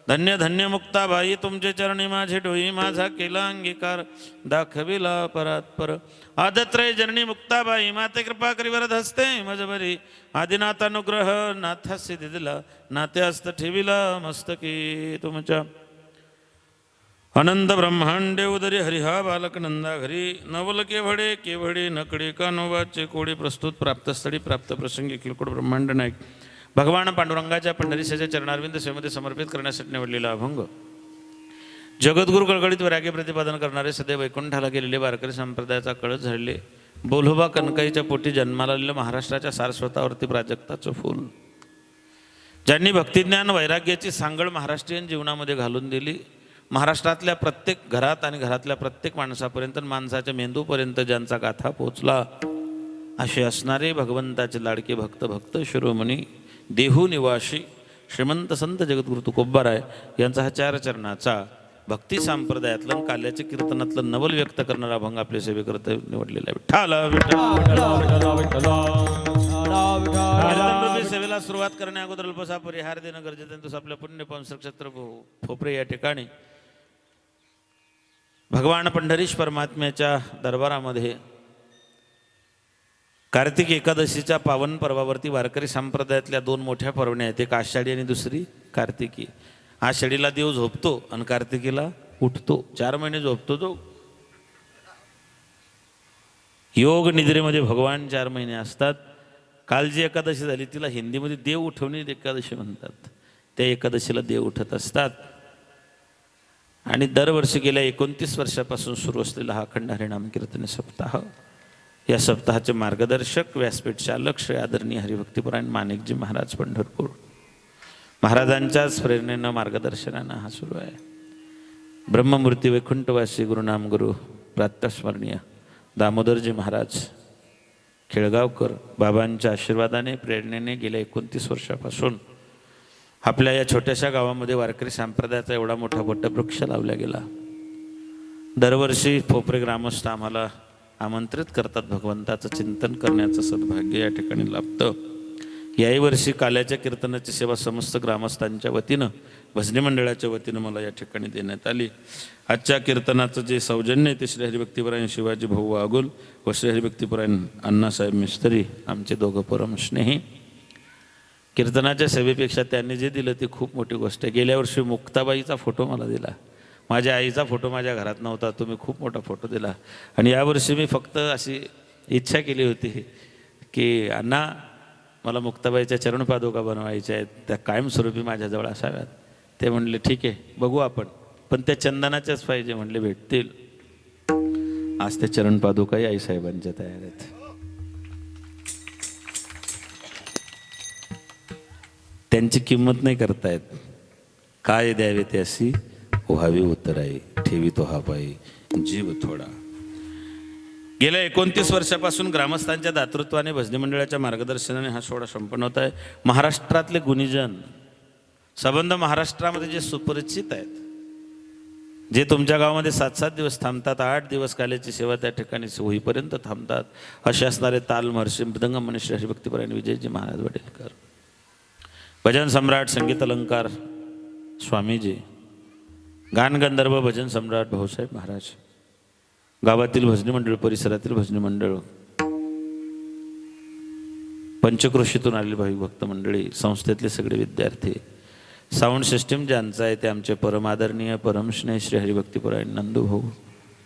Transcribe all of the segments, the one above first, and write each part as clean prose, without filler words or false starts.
धन्य धन्य मुक्ताबाई तुमचे चरणी माझे डोई माझा केला अंगीकार दाखविला परात्पर आदत्रय जननी मुक्ताबाई माते कृपा करी वरद हस्ते मजबरी आदिनाथ अनुग्रह नाथासी दिला नाते हस्त ठेविला मस्तकी तुमच्या अनंत ब्रह्मांडे उदरी हरिहा बालक नंदा घरी नवल केवडे नकडे कानोबाचे कोडे प्रस्तुत प्राप्तस्थळी प्राप्त प्रसंगी किलकोट ब्रह्मांड नायक भगवान पांडुरंगाच्या पंढरीशाच्या चरणारविंद सेवेमध्ये समर्पित करण्यासाठी निवडलेला अभंग जगद्गुरु कळकळीत वैराग्य प्रतिपादन करणारे सदैव वैकुंठाला गेलेले वारकरी संप्रदायाचा कळस झालेले बोलोबा कनकाईच्या पोटी जन्माला आलेलं महाराष्ट्राच्या सारस्वतावरती प्राजक्ताचं फूल ज्यांनी भक्तिज्ञान वैराग्याची सांगड महाराष्ट्रीयन जीवनामध्ये घालून दिली महाराष्ट्रातल्या प्रत्येक घरात आणि घरातल्या प्रत्येक माणसापर्यंत माणसाच्या मेंदूपर्यंत ज्यांचा गाथा पोचला असे असणारे भगवंताचे लाडके भक्त शिरोमणी देहू निवासी श्रीमंत संत जगद्गुरु तुकोबाराय यांचा हा चार चरणाचा भक्ती संप्रदायातलं काल्याच्या कीर्तनातलं नवल व्यक्त करणारा अभंग आपल्या सेवेकरता निवडलेला आहे सेवेला सुरुवात करण्या अगोदर अल्पसा परिहार देणं गरजेचं आहे. तसं आपल्या पुण्यपवन नक्षत्र फोपरे या ठिकाणी भगवान पंढरीश परमात्म्याच्या दरबारामध्ये कार्तिक एकादशीच्या पावन पर्वावरती वारकरी संप्रदायातल्या दोन मोठ्या पर्वण्या आहेत, एक आषाढी आणि दुसरी कार्तिकी. आषाढीला देव झोपतो आणि कार्तिकीला उठतो, 4 महिने झोपतो तो. योग निद्रेमध्ये भगवान 4 महिने असतात. काल जी एकादशी झाली तिला हिंदीमध्ये देव उठवणी एकादशी म्हणतात. त्या एकादशीला देव उठत असतात आणि दरवर्षी गेल्या 29 वर्षापासून सुरू असलेला हा अखंड हरिनाम कीर्तन सप्ताह, या सप्ताहाचे मार्गदर्शक व्यासपीठ चालक श्री आदरणीय हरिभक्तीपरायण माणिकजी महाराज पंढरपूर महाराजांच्याच प्रेरणेनं मार्गदर्शनानं हा सुरू आहे. ब्रह्ममूर्ती वैकुंठवासी गुरुनाम गुरु प्रातस्मरणीय दामोदरजी महाराज खेळगावकर बाबांच्या आशीर्वादाने प्रेरणेने गेल्या 29 वर्षापासून आपल्या या छोट्याशा गावामध्ये वारकरी संप्रदायाचा एवढा मोठा वटवृक्ष लावला गेला. दरवर्षी फोपरे ग्रामस्थ आम्हाला आमंत्रित करतात, भगवंताचं चिंतन करण्याचं सद्भाग्य या ठिकाणी लाभतं. याही वर्षी काल्याच्या कीर्तनाची सेवा समस्त ग्रामस्थांच्या वतीनं भजनी मंडळाच्या वतीनं मला या ठिकाणी देण्यात आली. आजच्या कीर्तनाचं जे सौजन्य आहे ते श्री हरिभक्तीपरायण शिवाजी भाऊ वागुल व श्री हरिभक्तीपरायण अण्णासाहेब मिस्त्री आमचे दोघं परम स्नेही. कीर्तनाच्या सेवेपेक्षा त्यांनी जे दिलं ती खूप मोठी गोष्ट आहे. गेल्या वर्षी मुक्ताबाईचा फोटो मला दिला, माझ्या आईचा फोटो माझ्या घरात नव्हता, तुम्ही खूप मोठा फोटो दिला. आणि यावर्षी मी फक्त अशी इच्छा केली होती की अण्णा मला मुक्ताबाईच्या चरणपादुका बनवायच्या आहेत, त्या कायमस्वरूपी माझ्याजवळ असाव्यात. ते म्हणले ठीक आहे बघू आपण, पण त्या चंदनाच्याच पाहिजे म्हणले, भेटतील. आज त्या चरणपादुकाही आईसाहेबांच्या तयार आहेत. त्यांची किंमत नाही करतायत, काय द्यावे ते अशी व्हावी उतराई ठेवी तो हा पायी जीव थोडा. गेल्या 29 वर्षापासून ग्रामस्थांच्या दातृत्वाने भजनी मंडळाच्या मार्गदर्शनाने हा सोहळा संपन्न होत आहे. महाराष्ट्रातले गुणीजन संबंध महाराष्ट्रामध्ये जे सुपरिचित आहेत, जे तुमच्या गावामध्ये 7-7 दिवस थांबतात, 8 दिवस काल्याची सेवा त्या ठिकाणी होईपर्यंत थांबतात, असे असणारे ताल महर्षी मृदंग मनीष हरिभक्तीपरायण विजयजी महाराज वडेलकर, भजन सम्राट संगीत अलंकार स्वामीजी, गानगंधर्व भजन सम्राट भाऊसाहेब महाराज, गावातील भजनी मंडळ परिसरातील भजनी मंडळ, पंचक्रोशीतून आलेली भाविक भक्त मंडळी, संस्थेतले सगळे विद्यार्थी, साऊंड सिस्टीम ज्यांचं आहे ते आमचे परमादरणीय परमस्नेह श्री हरिभक्तीपरायण नंदूभाऊ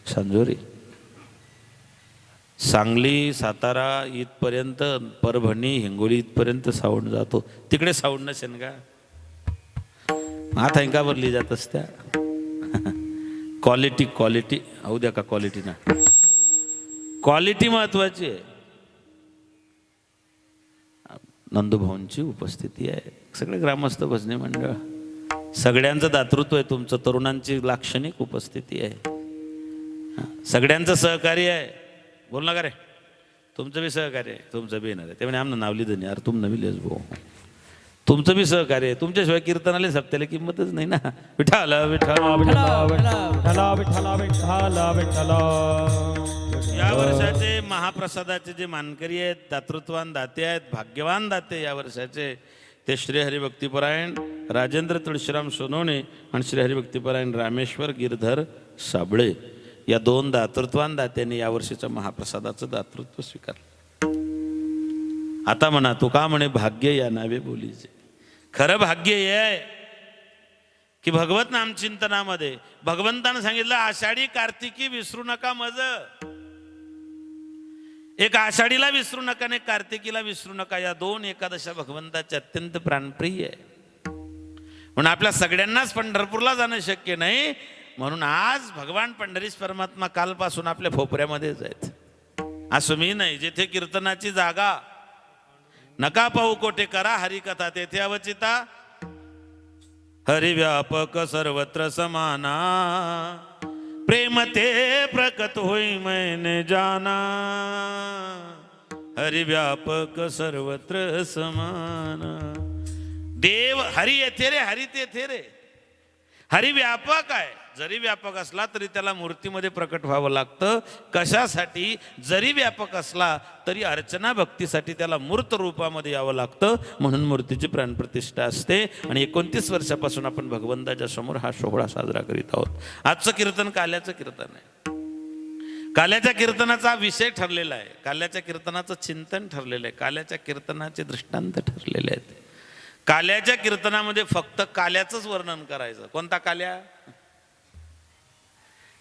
सांजोरी. सांगली सातारा इथपर्यंत, परभणी हिंगोली इथपर्यंत साऊंड जातो. तिकडे साऊंड नसेल का? हात हंका भरली जात असत्या. क्वालिटी होऊ द्या का, क्वालिटी ना, क्वालिटी महत्वाची आहे. नंदूभाऊंची उपस्थिती आहे, सगळे ग्रामस्थ भजनी मंडळ, सगळ्यांचं दातृत्व आहे तुमचं, तरुणांची लाक्षणिक उपस्थिती आहे, सगळ्यांचं सहकार्य आहे. बोल ना का रे, तुमचं बी सहकार्य आहे, तुमचं बी येणार आहे. ते म्हणे आमनं नावली धनी यार तुम नवी लेस भाऊ, तुमचं बी सहकार्य आहे. तुमच्याशिवाय कीर्तनाला सप्त्याला किंमतच नाही ना. विठाला विठाला विठाला विठाला विठाला विठाला. या वर्षाचे महाप्रसादाचे जे मानकरी आहेत, दातृत्वान दाते आहेत, भाग्यवान दाते या वर्षाचे, ते श्री हरिभक्तीपरायण राजेंद्र तुळशीराम सोनवणे आणि श्री हरिभक्तीपरायण रामेश्वर गिरधर साबळे या 2 दातृत्वान दात्यांनी यावर्षीच्या महाप्रसादाचं दातृत्व स्वीकारलं. आता म्हणा तुका म्हणे भाग्य या नावे बोलीचे. खरं भाग्य हे आहे की भगवत नामचिंतनामध्ये भगवंतानं सांगितलं आषाढी कार्तिकी विसरू नका मज. एक आषाढीला विसरू नका आणि कार्तिकीला विसरू नका. या 2 एकादशा भगवंताच्या अत्यंत प्राणप्रिय आहे. म्हणून आपल्या सगळ्यांनाच पंढरपूरला जाणं शक्य नाही. म्हणून आज भगवान पंढरीश परमात्मा कालपासून आपल्या भोपऱ्यामध्येच आहेत. असं मी नाही. जेथे कीर्तनाची जागा नका पाहू कोठे करा हरिकथा तेथे अवचिता. हरिव्यापक सर्वत्र समाना प्रेम ते प्रकट होई मैंने जाना. हरिव्यापक सर्वत्र समाना. देव हरी येथे रे हरी तेथे रे. हरी व्यापक आहे. जरी व्यापक असला तरी त्याला मूर्तीमध्ये प्रकट व्हावं लागतं. कशासाठी? जरी व्यापक असला तरी अर्चना भक्तीसाठी त्याला मूर्त रूपामध्ये यावं लागतं. म्हणून मूर्तीची प्राणप्रतिष्ठा असते. आणि 29 वर्षापासून आपण भगवंताच्या समोर हा सोहळा साजरा करीत आहोत. आजचं कीर्तन काल्याचं कीर्तन आहे. काल्याच्या कीर्तनाचा विषय ठरलेला आहे. काल्याच्या कीर्तनाचं चिंतन ठरलेलं आहे. काल्याच्या कीर्तनाचे दृष्टांत ठरलेले आहेत. काल्याच्या कीर्तनामध्ये फक्त काल्याचंच वर्णन करायचं. कोणता काल्या?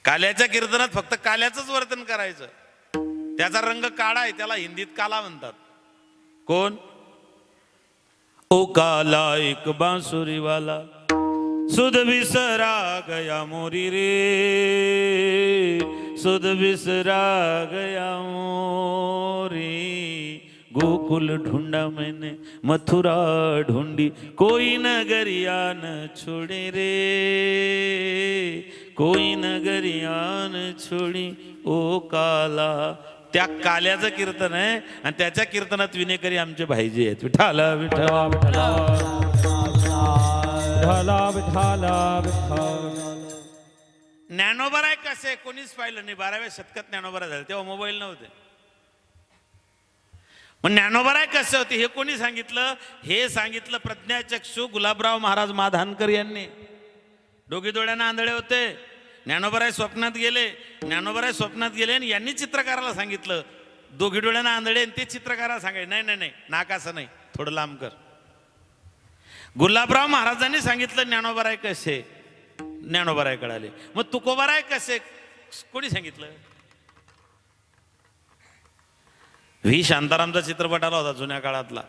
काल्याच्या कीर्तनात फक्त काल्याचंच वर्णन करायचं. त्याचा रंग काळा आहे. त्याला हिंदीत काला म्हणतात. कोण? ओ काला एक बांसुरी वाला सुध बिसरा गया मोरी रे. सुध बिसरा गया मोरी. गोकुल ढूंढा मैंने मथुरा ढूंढी कोई नगरिया न छोड़े रे. कोई नगरिया न छोड़ी ओ काला. त्या काल्याचं कीर्तन आहे. आणि त्याच्या कीर्तनात विनेकरी आमचे भाईजी आहेत. विठाला विठला विठला विठाला विठाला विठला. ज्ञानोबराय कसे कोणीच पाहिलं नाही. 12व्या शतकात ज्ञानोबराय झाले. तेव्हा मोबाईल नव्हते. मग ज्ञानोबराय कसे होते हे कोणी सांगितलं? हे सांगितलं प्रज्ञाचक्षू गुलाबराव महाराज माधानकर यांनी. दोघी डोळ्यांना आंधळे होते. ज्ञानोबराय स्वप्नात गेले. ज्ञानोबराय स्वप्नात गेले आणि यांनी चित्रकाराला सांगितलं दोघी डोळ्यांना आंधळे आणि ते चित्रकाराला सांगायचे नाही नाही नाही नाक असं नाही थोडं लांब कर. गुलाबराव महाराजांनी सांगितलं ज्ञानोबराय कसे. ज्ञानोबराय कळाले. मग तुकोबराय कसे कोणी सांगितलं? व्ही शांतारामचा चित्रपट आला होता जुन्या काळातला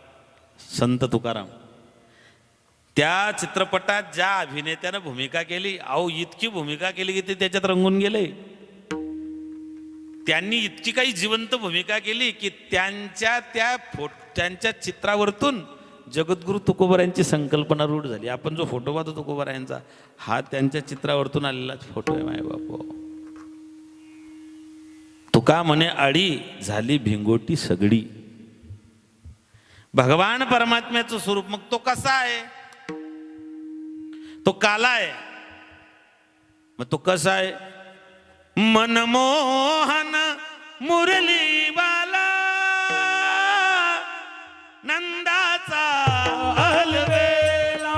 संत तुकाराम. त्या चित्रपटात ज्या अभिनेत्यानं भूमिका केली अहो इतकी भूमिका केली की ते त्याच्यात रंगून गेले. त्यांनी इतकी काही जिवंत भूमिका केली की त्यांच्या चित्रावरतून जगद्गुरु तुकोबरायांची संकल्पना रूढ झाली. आपण जो फोटो पाहतो तुकोबरायांचा हा त्यांच्या चित्रावरतून आलेलाच फोटो आहे. माय बापू तुका म्हणे आडी झाली भिंगोटी सगळी. भगवान परमात्म्याचं स्वरूप मग तो कसा आहे? तो काला आहे. मग तो कसा आहे? मनमोहन मुरली बाला नंदाचा अलवेला.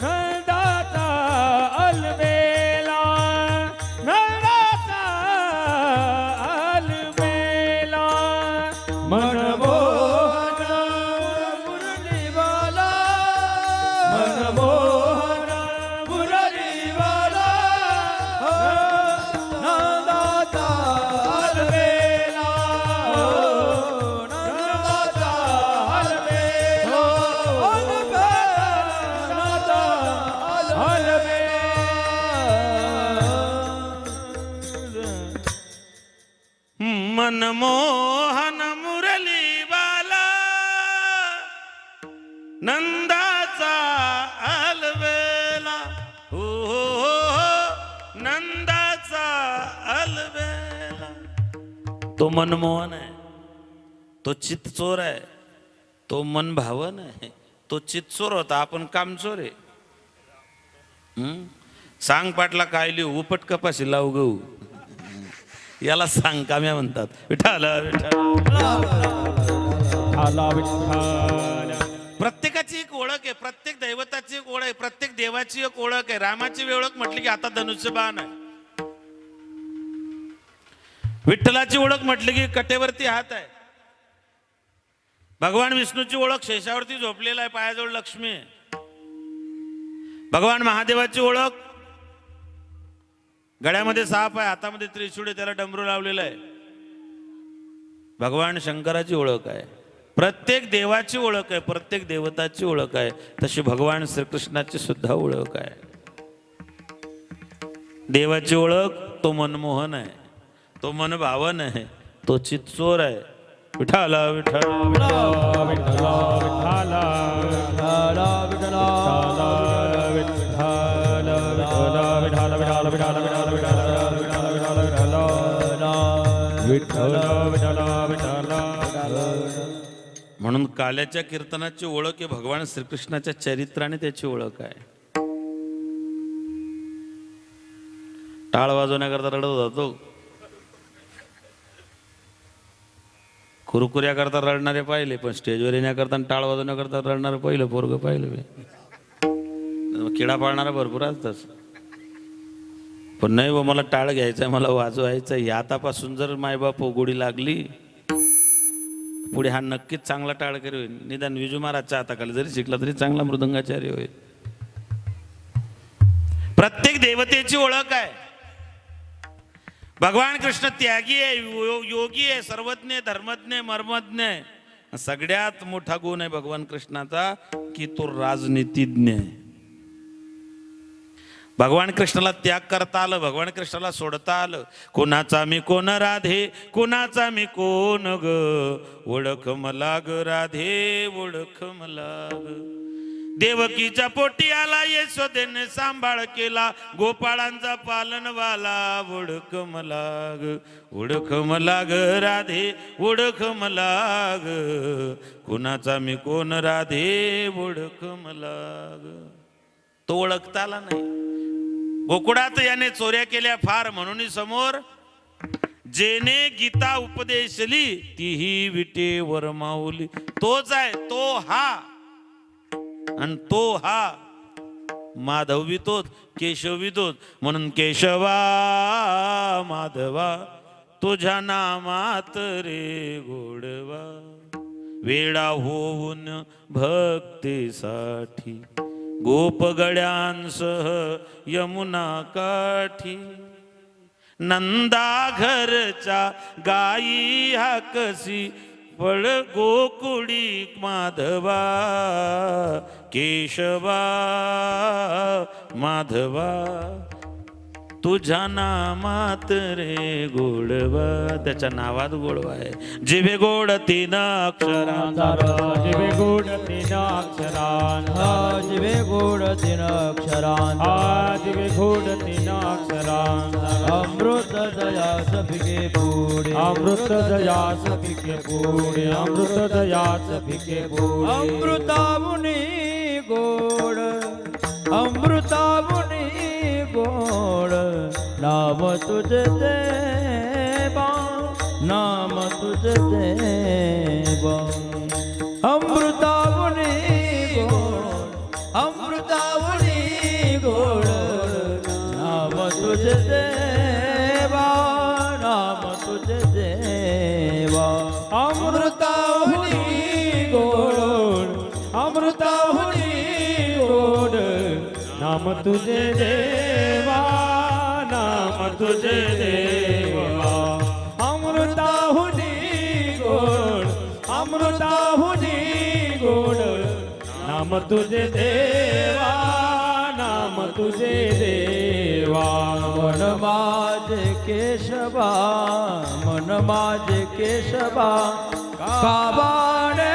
नंदाचा अलवेला. नंदाचा अलवेला. मनमोहन मुरलीवाला. मनमोहन मुरलीवाला. नंदाचा अलवेला. नंदाचा अलवेला. नंदाचा अलवेला. मनमोहन मुरली बाला नंदाचा अलवेला. हो नंदाचा अलवेला. तो मनमोहन आहे. तो चितचोर आहे. तो मनभावन आहे. तो चितचोर होता. आपण कामचोर आहे. सांग पाटला काय लिहू उपट कपाशी लावू गहू याला सांग काम्या म्हणतात. विठाला विठाला विठ्ठला विठ्ठला प्रत्येकाची एक ओळख आहे, प्रत्येक दैवताची एक ओळख आहे, प्रत्येक देवाची एक ओळख आहे. रामाची ओळख म्हटली की आता धनुष्यबाण आहे, विठ्ठलाची ओळख म्हटली की कटेवरती हात आहे, भगवान विष्णूची ओळख शेषावरती झोपलेला आहे, पायाजवळ लक्ष्मी आहे, भगवान महादेवाची ओळख गळ्यामध्ये साप आहे, हातामध्ये त्रिशूळ आहे, त्याला डमरू लावलेला आहे, भगवान शंकराची ओळख आहे. प्रत्येक देवाची ओळख आहे, प्रत्येक देवताची ओळख आहे. तशी भगवान श्रीकृष्णाची सुद्धा ओळख आहे. देवाची ओळख तो मनमोहन आहे, तो मनभावन आहे, तो चित्चोर आहे. विठाला विठाला विठ्ठला विठ्ठला विठ्ठला विठ्ठला म्हणून काल्याच्या कीर्तनाची ओळख आहे भगवान श्रीकृष्णाच्या चरित्राने त्याची ओळख आहे. टाळ वाजवण्याकरता रडत होता तो, कुरकुऱ्याकरता रडणारे पाहिले, पण स्टेजवर येण्याकरता टाळ वाजवण्याकरता रडणारं पहिलं पोरग पाहिलं मी. किडा पाळणारा भरपूर असतात, पण नाही व मला टाळ घ्यायचा, मला वाजवायचं. या आतापासून जर मायबाप गोडी लागली पुढे हा नक्कीच चांगला टाळकरी होईल. निदान विजू महाराजच्या हाताखाली जरी शिकला तरी चांगला मृदंगाचार्य होईल. प्रत्येक देवतेची ओळख आहे. भगवान कृष्ण त्यागी आहे, योगी आहे, सर्वज्ञ, धर्मज्ञ, मर्मज्ञ आहे. सगळ्यात मोठा गुण आहे भगवान कृष्णाचा की तो राजनीतिज्ञ आहे. भगवान कृष्णाला त्याग करता आलं, भगवान कृष्णाला सोडता आलं. कोणाचा मी कोण राधे, कोणाचा मी कोण ग, ओळख मला ग राधे, ओळख मला ग. देवकीच्या पोटी आला, यशोदेने सांभाळ केला, गोपाळांचा पालनवाला, ओळख मला ग, ओळख मला ग राधे, ओळख मला ग. कोणाचा मी कोण राधे, ओळख मला ग. तो ओळखता आला नाही. गोकुळात याने चोऱ्या केल्या फार, म्हणून समोर जेने गीता उपदेशली, तीही विटेवर माऊली. तोच आहे, तो हा, आणि तो हा माधवी तोच, केशवी तोच. म्हणून केशवा माधवा तुझ्या नामात रे गोडवा, वेळा होऊन भक्तीसाठी गोपगड्यांसह यमुना काठी. नंदा घरच्या गाई हाकसी, पळ गोकुळी माधवा, केशवा माधवा तुझ्या नामात रे गोडवा. त्याच्या नावात गोडवा आहे. जिभे गोड तीन अक्षरांचा, जिवे गोड तीन अक्षरांचा, जिवे गोड तीन अक्षरांचा, जिवे गोड तीन अक्षरांचा. अमृत दया सभिके पुढे, अमृत दया सभिके पुढे, अमृत दया सभिके पुढे. अमृतामुनी गोड, अमृतामुनी गोड, नाम तुझे देवा, नाम तुझे देवा. अमृतावनी गोड, अमृतावनी गोड, नाम तुझे देवा, नाम तुझे देवा. अमृतावनी गोड, अमृतावनी गोड, नाम तुझे देवा, नाम तुझे देवा. अमृताहुनी गोड, अमृताहुनी गोड, नाम तुझे देवा, नाम तुझे देवा. मन माझे केशवा, मन माझे केशवा, काबाणे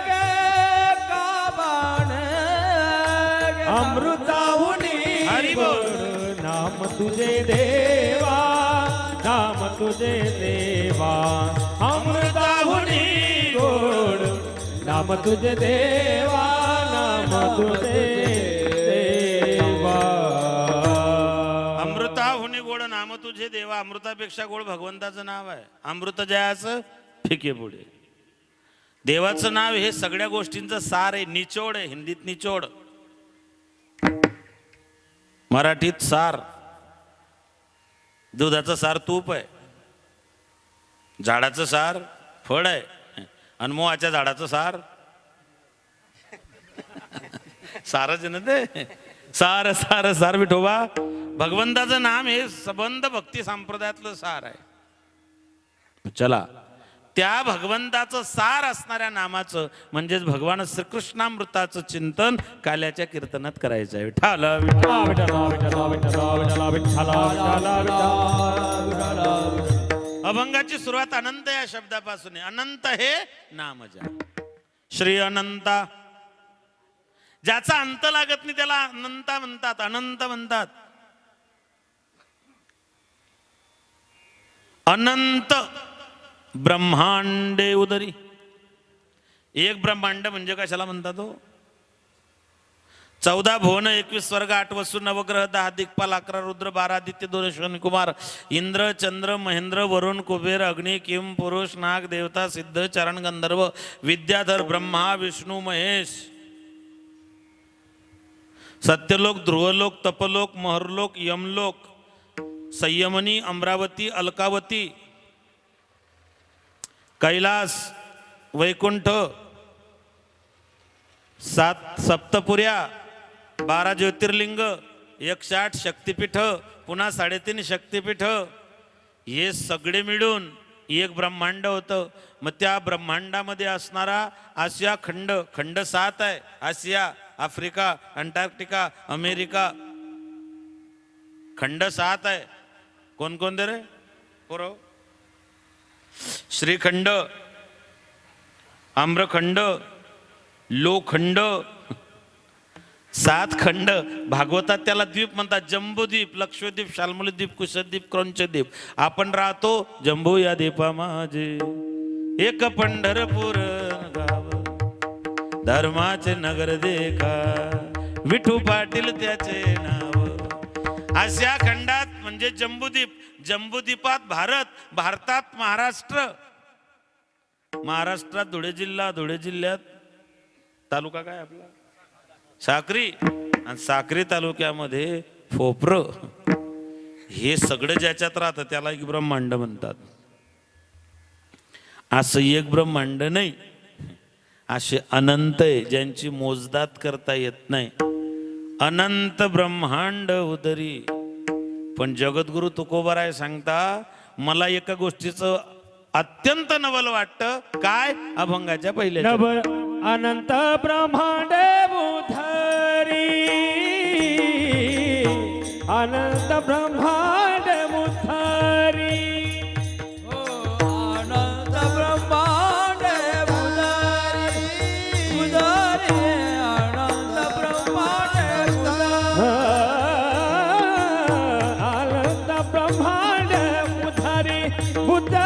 गे, काबाणे गे. अमृताहुनी गोड, नाम तुझे देवा, नाम तुझे देवा. अमृताहुनी गोड, नाम तुझे देवा, नाम तुझे देवा. अमृताहुनी गोड नाम तुझे देवा. अमृतापेक्षा गोड भगवंताचं नाव आहे. अमृत जयाचं फिके पुढे. देवाचं नाव हे सगळ्या गोष्टींचं सार आहे, निचोड आहे. हिंदीत निचोड, मराठीत सार. दुधाचं सार तूप आहे, झाडाचं सार फळ आहे, आणि मोहाच्या झाडाचं सार सारच आहे ना ते. सार सार सार विठोबा. भगवंताचं नाम हे सबंध भक्ती संप्रदायातलं सार आहे. चला, त्या भगवंताचं सार असणाऱ्या नामाचं म्हणजेच भगवान श्रीकृष्णामृताचं चिंतन काल्याच्या कीर्तनात करायचं आहे. विठ्ठल विठ्ठल अभंगाची सुरुवात अनंत या शब्दापासून आहे. अनंत हे नामजा. श्री अनंता, ज्याचा अंत लागत नाही त्याला अनंता म्हणतात, अनंत म्हणतात. अनंत ब्रह्मांडे उदरी. एक ब्रह्मांड म्हणजे कशाला म्हणतात तो? 14 भुवन, 21 स्वर्ग, 8 वसु, नवग्रह, 10 दिक्पाल, 11 रुद्र, 12 आदित्य, 2 अश्विनी कुमार, इंद्र, चंद्र, महेंद्र, वरुण, कुबेर, अग्नि, किम, पुरुष, नाग, देवता, सिद्ध, चरण, गंधर्व, विद्याधर, ब्रह्मा, विष्णू, महेश, सत्यलोक, ध्रुवलोक, तपलोक, महरलोक, यमलोक, संयमनी, अमरावती, अलकावती, कैलास, वैकुंठ, 7 सप्तपुर्या, 12 ज्योतिर्लिंग, 108 शक्तिपीठ, पुन्हा 3.5 शक्तिपीठ, हे सगळे मिळून एक ब्रह्मांड होतं. मग त्या ब्रह्मांडामध्ये असणारा आशिया खंड, खंड 7 आहे. आशिया, आफ्रिका, अंटार्क्टिका, अमेरिका, खंड 7 आहे. कोणकोणते रे पोरं? श्रीखंड, आम्रखंड, लोखंड, 7 खंड. भागवतात त्याला द्वीप म्हणतात. जम्बूद्वीप, लक्षद्वीप, शाल्मलीद्वीप, कुशद्वीप, क्रौंचद्वीप. आपण राहतो जम्बू या द्वीपा माझे, एक पंढरपूर गाव, धर्माचे नगर देखा, विठू पाटील त्याचे नाव. आशिया खंडात म्हणजे जम्बूद्वीप, जम्बूद्वीपात भारत, भारतात महाराष्ट्र, महाराष्ट्रात धुळे जिल्हा, धुळे जिल्ह्यात तालुका काय आपला साक्री, आणि साक्री तालुक्यामध्ये फोपर. हे सगळं ज्याच्यात राहतं त्याला एक ब्रह्मांड म्हणतात. असं एक ब्रह्मांड नाही, असे अनंत आहे ज्यांची मोजदात करता येत नाही. अनंत ब्रह्मांड उदरी. पण जगद्गुरु तुकोबाराय सांगता, मला एका गोष्टीचं अत्यंत नवल वाटतं. काय? अभंगाच्या पहिल्या नवल अनंत ब्रह्मांड उदरी, अनंत ब्रह्मांड उदरी, अनंत ब्रह्मांड उदरी, उदरी, अनंत ब्रह्मांड अनंत ब्रह्मांड उदरी, उदरी,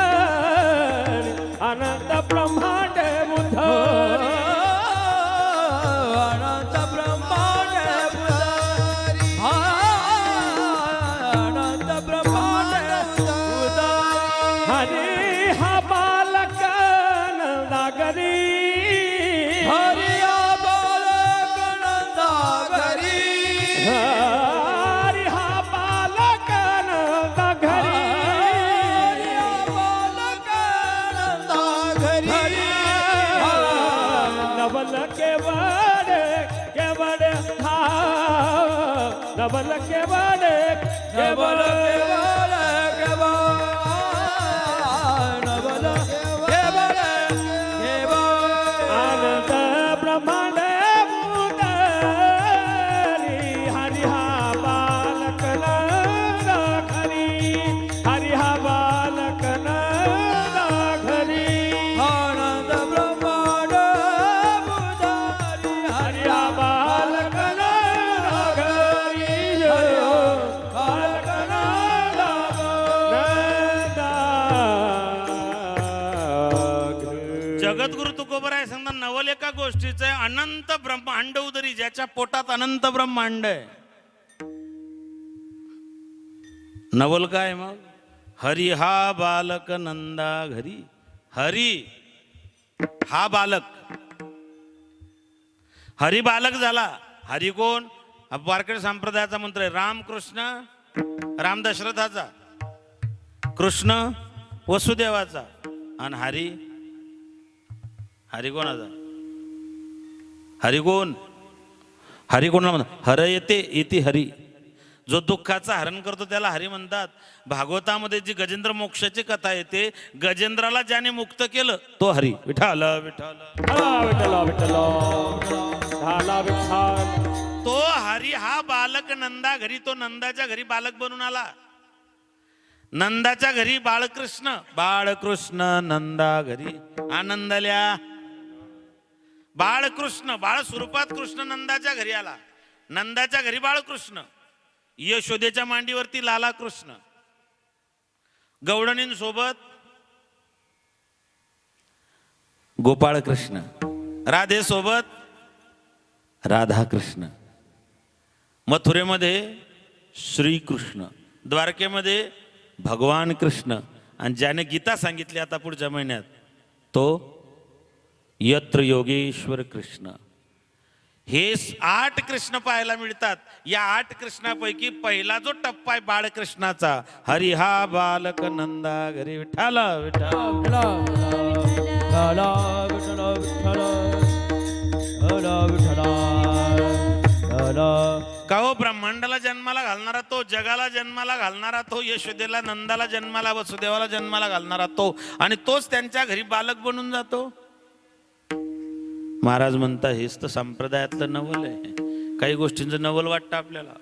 अनंत ब्रह्मांड उदरी, अनंत ब्रह्मांड उदरी, अनंत ब्रह्मांड उदरी. हरी हा बालक नंदागरी, हरी हा बालक नंदागरी, हरी हा बालक नंदागरी, हरी हा बालक नंदागरी. नवल केवड केवड हा, नवल केवड केवड केवड केवड, नवल केवड केवड. अनंत ब्रह्मांड उदरी, हरी हा बालक नंदाघरी, हरी हा बालक नंदाघरी. अनंत ब्रह्मांड उदरी, हरी हा बालक नंदाघरी, बालक नंदाघरी. जगद्गुरु तुकोबराय सांगतात, नवल एका गोष्टीचं आहे. अनंत ब्रह्मांड उदरी, ज्याच्या पोटात अनंत ब्रह्मांड आहे. नवल काय मग? हरी हा बालक नंदा घरी. हरी हा बालक हरी बालक झाला. हरी कोण? हा वारकरी संप्रदायाचा मंत्र आहे. राम कृष्ण, राम दशरथाचा, कृष्ण वसुदेवाचा, आणि हरी, हरी कोणाचा? हरी कोण? हरी कोणाला म्हणतात? हर येते इति हरी. जो दुःखाचा हरण करतो त्याला हरी म्हणतात. भागवतामध्ये जी गजेंद्र मोक्षाची कथा येते, गजेंद्राला ज्याने मुक्त केलं तो हरी. विठ्ठल विठ्ठल. विठ्ठल विठ्ठल झाला विठ्ठल. तो हरी हा बालक नंदा घरी, तो नंदाच्या घरी बालक बनून आला. नंदाच्या घरी बाळकृष्ण, बाळकृष्ण नंदा घरी आनंदल्या. बाळकृष्ण बाळ स्वरूपात कृष्ण नंदाच्या घरी आला. नंदाच्या घरी बाळकृष्ण, यशोदेच्या मांडीवरती लाला कृष्ण, गवळणींसोबत गोपाळ कृष्ण, राधे सोबत राधा कृष्ण, मथुरेमध्ये श्रीकृष्ण, द्वारकेमध्ये भगवान कृष्ण, आणि ज्याने गीता सांगितली आता पुढच्या महिन्यात तो यत्र योगेश्वर कृष्ण. हे 8 कृष्ण पाहायला मिळतात. या 8 कृष्णापैकी पहिला जो टप्पा आहे बाळकृष्णाचा, हरी हा बालक नंदा घरी. विठ्ठल विठ्ठल. का हो, ब्रह्मांडाला जन्माला घालणारा तो, जगाला जन्माला घालणारा तो, यशोदेला नंदाला जन्माला, वसुदेवाला जन्माला घालणारा तो, आणि तोच त्यांच्या घरी बालक बनून जातो. महाराज म्हणता हेच तर संप्रदायातलं नवल आहे. काही गोष्टींचं नवल वाटतं आपल्याला.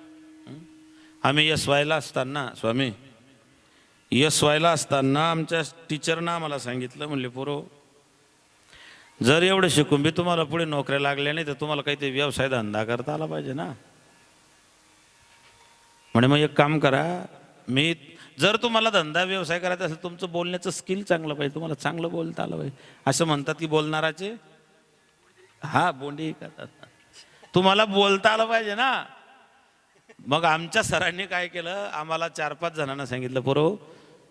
आम्ही यशवायला असताना, स्वामी यशवायला असताना आमच्या टीचरनं आम्हाला सांगितलं, म्हणले पोरो, जर एवढं शिकून बी तुम्हाला पुढे नोकऱ्या लागल्या नाही तर तुम्हाला काहीतरी व्यवसाय धंदा करता आला पाहिजे ना. म्हणे मग एक काम करा, मी जर तुम्हाला धंदा व्यवसाय करायचा असेल, तुमचं बोलण्याचं स्किल चांगलं पाहिजे, तुम्हाला चांगलं बोलता आलं पाहिजे. असं म्हणतात की बोलणाराचे हा बोंडी करतात. तुम्हाला बोलता आलं पाहिजे ना. मग आमच्या सरांनी काय केलं, आम्हाला 4-5 जणांना सांगितलं, पोरो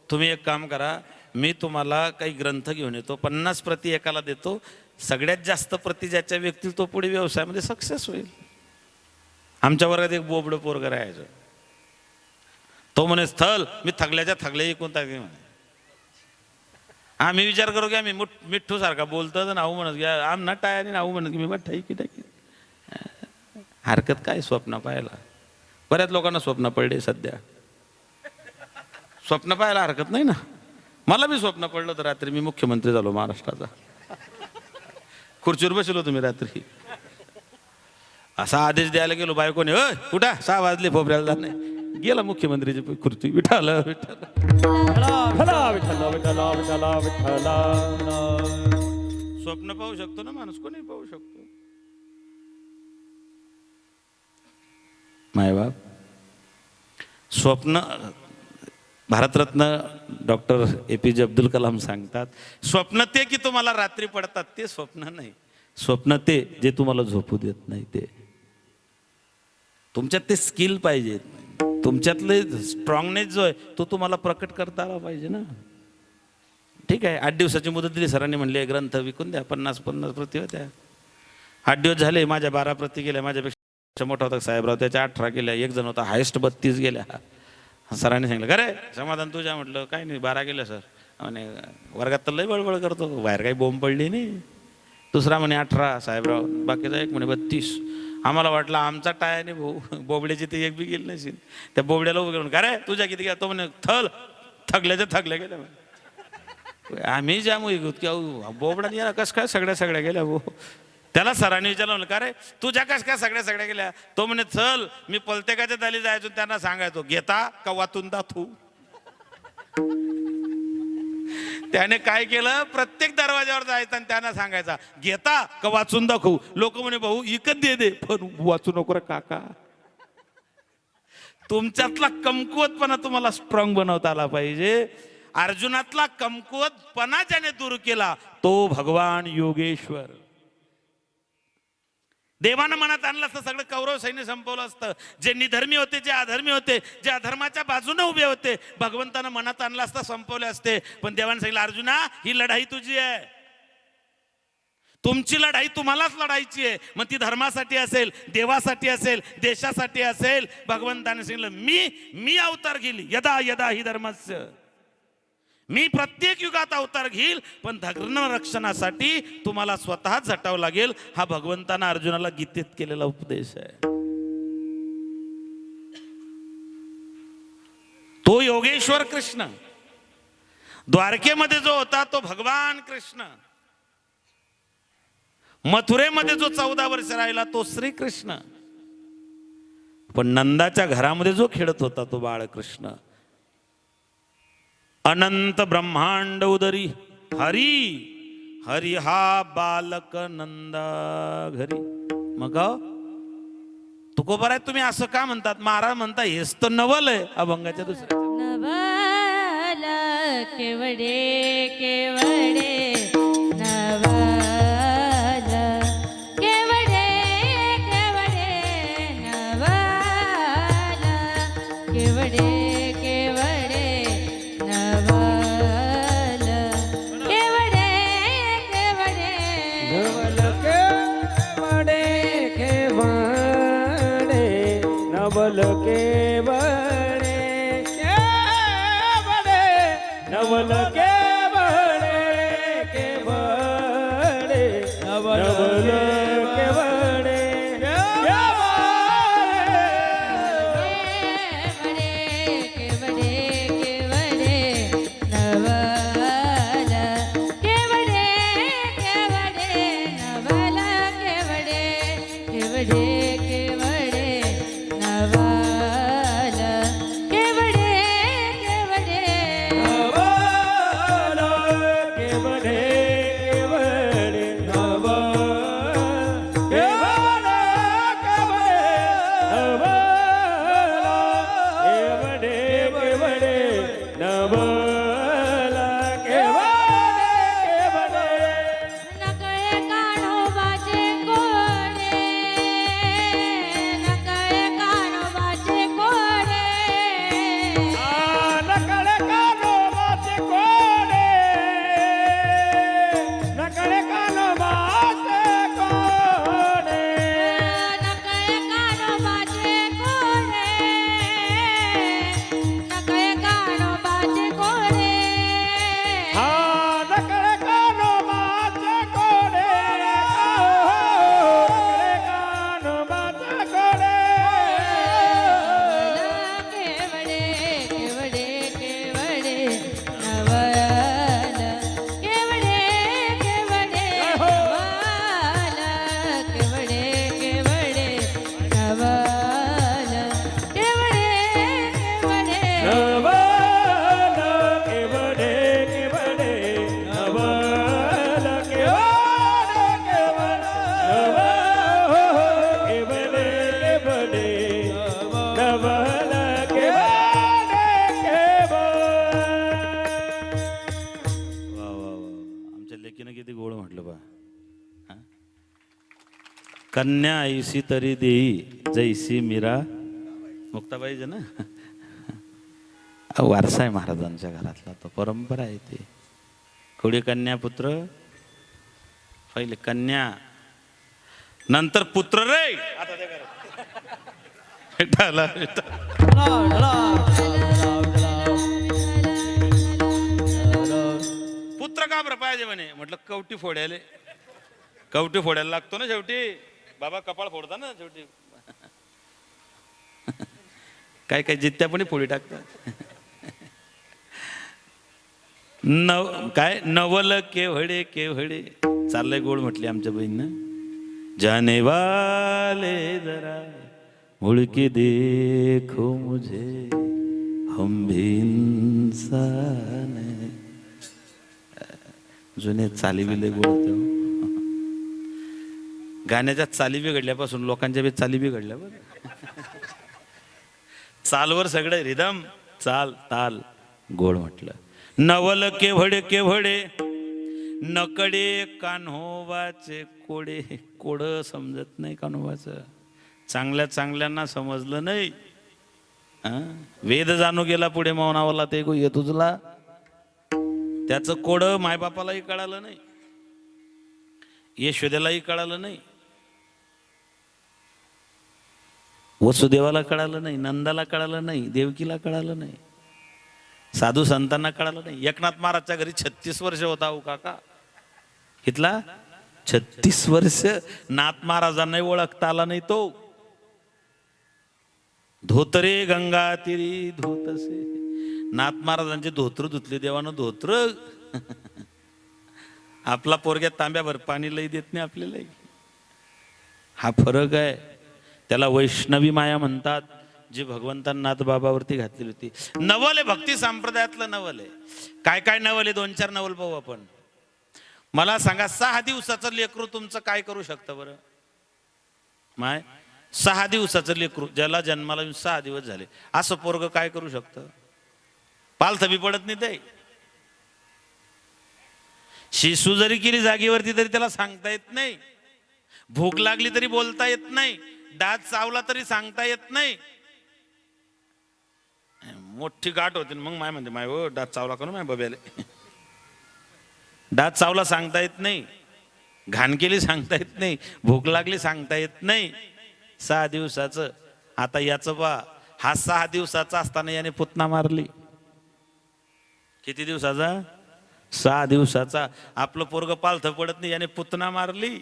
तुम्ही एक काम करा, मी तुम्हाला काही ग्रंथ घेऊन येतो, 50 प्रती एकाला देतो, सगळ्यात जास्त प्रती ज्याच्या व्यक्ती तो पुढे व्यवसायामध्ये सक्सेस होईल. आमच्या वर्गात एक बोबडं पोरग राहायचं. तो म्हणे स्थल मी थकल्याच्या थकल्या कोणता म्हणे. आम्ही विचार करू की आम्ही मिठ्ठू सारखा बोलतो तर नाऊ म्हणत घ्या, आम ना टायाने नाऊ म्हणत की मी मठ्ठाई की टाकी. हरकत काय स्वप्न पाहायला. बऱ्याच लोकांना स्वप्न पडले सध्या. स्वप्न पाहायला हरकत नाही ना. मला बी स्वप्न पडलं तर रात्री मी मुख्यमंत्री झालो महाराष्ट्राचा. खुर्चीवर बसलो तुम्ही रात्री. असा आदेश द्यायला गेलो, बायकोने कुठा 6 वाजले फोबऱ्याला नाही, गेला मुख्यमंत्रीची खुर्ची. विठ्ठल विठ्ठल. स्वप्न पाहू शकतो ना माणूस, कोणी पाहू शकतो. मायबाप स्वप्न. भारतरत्न डॉक्टर APJ अब्दुल कलाम सांगतात, स्वप्न ते की तुम्हाला रात्री पडतात ते स्वप्न नाही, स्वप्न ते जे तुम्हाला झोपू देत नाही. ते तुमच्यात ते स्किल पाहिजे, तुमच्यातले स्ट्रॉंगनेस जो आहे तो तुम्हाला प्रकट करता आला पाहिजे ना. ठीक आहे, 8 दिवसाची मुदत दिली सरांनी, म्हणले ग्रंथ विकून द्या, 50 प्रती होत्या. 8 दिवस झाले, माझ्या 12 प्रती गेल्या. माझ्यापेक्षा मोठा होता साहेबराव, त्याच्या 18 गेल्या. एक जण होता हायेस्ट 32 गेल्या. सरांनी सांगितलं का रे समाधान तुझ्या? म्हटलं काय नाही, 12 गेल्या सर. म्हणे वर्गात तर लय बळबळ करतो, बाहेर काही बोंब पडली नाही. दुसरा म्हणे 18 साहेबराव, बाकीचा एक म्हणे 32. आम्हाला वाटलं आमचा टायाने भाऊ, बोबड्याची ते एक बी गेली नसेल. त्या बोबड्याला उभे करून का रे तुझ्या किती गेला? तो म्हणे थकल्याच्या थकल्या गेल्या. आम्ही ज्यामुळे बोबडा गेला कस काय सगळ्या गेल्या भाऊ. त्याला सरांनी विचारलं, का रे तुझ्या कस काय सगळ्या गेल्या? तो म्हणे चल मी पलतेकाच्या दाली जायचो, त्यांना सांगायचो घेता का वातून दाथू. त्याने काय केलं, प्रत्येक दरवाजावर जायचं आणि त्यांना सांगायचा घेता का वाचून दाखवू. लोक म्हणे भाऊ इकत दे पण वाचू नको रे काका. तुमच्यातला कमकुवतपणा तुम्हाला स्ट्रॉंग बनवता आला पाहिजे. अर्जुनातला कमकुवतपणा ज्याने दूर केला तो भगवान योगेश्वर. देवानं मनात आणलं असतं सगळं कौरव सैन्य संपवलं असतं. जे निधर्मी होते, जे अधर्मी होते, जे अधर्माच्या बाजूने उभे होते, भगवंतानं मनात आणलं असतं संपवले असते. पण देवानं सांगितलं अर्जुना ही लढाई तुझी आहे. तुमची लढाई तुम्हालाच लढायची आहे. मग ती धर्मासाठी असेल, देवासाठी असेल, देशासाठी असेल. भगवंताने सांगितलं मी अवतार घेईल, यदा यदा ही धर्मस्य, मी प्रत्येक युगात अवतार घेईल, पण धर्म रक्षणासाठी तुम्हाला स्वतःच झटावं लागेल. हा भगवंतानं अर्जुनाला गीतेत केलेला उपदेश आहे. तो योगेश्वर कृष्ण, द्वारकेमध्ये जो होता तो भगवान कृष्ण, मथुरेमध्ये जो 14 वर्ष राहिला तो श्रीकृष्ण, पण नंदाच्या घरामध्ये जो खेळत होता तो बाळकृष्ण. अनंत ब्रह्मांड उदरी हरी, हरी हा बालक नंदा घरी. मग तुकोबार आहे, तुम्ही असं का म्हणतात? महाराज म्हणता हेच तर नवल आहे. अभंगाच्या दुसऱ्या नवल केवडे केवडे नवल केवडे केवडे नवल केवडे केवडे नवल केवडे केवडे नवल केवडे केवडे नवल केवडे केवडे नवल केवडे केवडे नवल केवडे केवडे केवडे नवल केवडे केवडे नवल केवडे केवडे केवडे नवल केवडे केवडे नवल केवडे केवडे नवल केवडे नवल केवडे नकळे काढोबाचे कोडे नकळे काढोबाचे कोडे नकडे कानोबाचे कोडे नकडे कानोबाचे कोडे नकळे काढोबाचे कोडे नकळे काढोबाचे कोडे हा नकडे कानोबाचे कोडे नकडे कानोबाचे कोडे केवडे केवडे केवडे नवल केवडे केवडे नवल केवडे केवडे नवल केवडे केवडे नवल केवडे केवडे नवल केवडे केवडे केवडे नवल केवडे वा वा वा. आमच्या लेकीनं किती गोड म्हटलं बा. हा? कन्या ऐसी तरी देई जैसी मीरा. मुक्ताबाईच ना. वारसा आहे महाराजांच्या घरातला, तो परंपरा आहे ती. पुढे कन्या पुत्र, पहिले कन्या नंतर पुत्र रे. आता ते करा. विठ्ठला, विठ्ठला. पुत्र का बरं पाहिजे म्हणे. म्हटलं कवटी फोडायला, कवटी फोडायला लागतो ना शेवटी. बाबा कपाळ फोडता ना शेवटी. काय काय जित्त्या पण फोडी टाकतात. काय नवल केवडे केवडे चाललंय गोड म्हटली आमच्या बहिणीनं. जाने वाले जरा मुड़के देखो मुझे हम भी इंसान हैं. जुने चाली बिले गोड होते हो. गाण्याच्या चाली बिघडल्यापासून लोकांच्या बी चाली बिघडल्या बरं. चालवर सगळं रिदम, चाल ताल गोड म्हटलं. नवल केवडे केवडे नकडे कान्होबाचे कोडे. कोड समजत नाही कान्होबाचं. चांगल्या चांगल्यांना समजलं नाही. वेद जाणू गेला पुढे मौनावला ते गो ये तुझला. त्याचं कोड मायबापालाही कळालं नाही. यशोदेलाही कळालं नाही, वसुदेवाला कळालं नाही, नंदाला कळालं नाही, देवकीला कळालं नाही, साधू संतांना कळालं नाही. एकनाथ महाराजच्या घरी 36 वर्ष होता हो काका, इथला 36 वर्ष नाथ महाराजांनाही ओळखता आला नाही. तो धोतरे गंगा तिरी धोतसे, नाथ महाराजांचे धोत्र धुतले देवानं धोत्र. आपला पोरग्यात तांब्याभर पाणी लई देत नाही आपल्याला. हा फरक आहे. त्याला वैष्णवी माया म्हणतात, जी भगवंतांना नाथ बाबावरती घातलेली होती. नवल आहे, भक्ती संप्रदायातलं नवल आहे. काय काय नवल आहे, 2-4 नवल पाहू आपण. मला सांगा, 6 दिवसाचं लेकरू तुमचं काय करू शकतं बरं? माय 6 दिवसाचं लेकरू, ज्याला जन्माला येऊन 6 दिवस झाले, असं पोरग काय करू शकतं? पालथबी पडत नाही ते. शिसू जरी केली जागेवरती तरी त्याला सांगता येत नाही. भूक लागली तरी बोलता येत नाही. दात चावला तरी सांगता येत नाही. मोठी गाठ होती मग माय म्हणते, माय हो दात चावला करू माय बब्याले. दात चावला सांगता येत नाही, घाण केली सांगता येत नाही, भूक लागली सांगता येत नाही. 6 दिवसाचं. आता याचं बा, हा 6 दिवसाचा असताना याने पुतना मारली. किती दिवसाचा? 6 दिवसाचा. आपलं पोरग पालथं पडत नाही, याने पुतना मारली.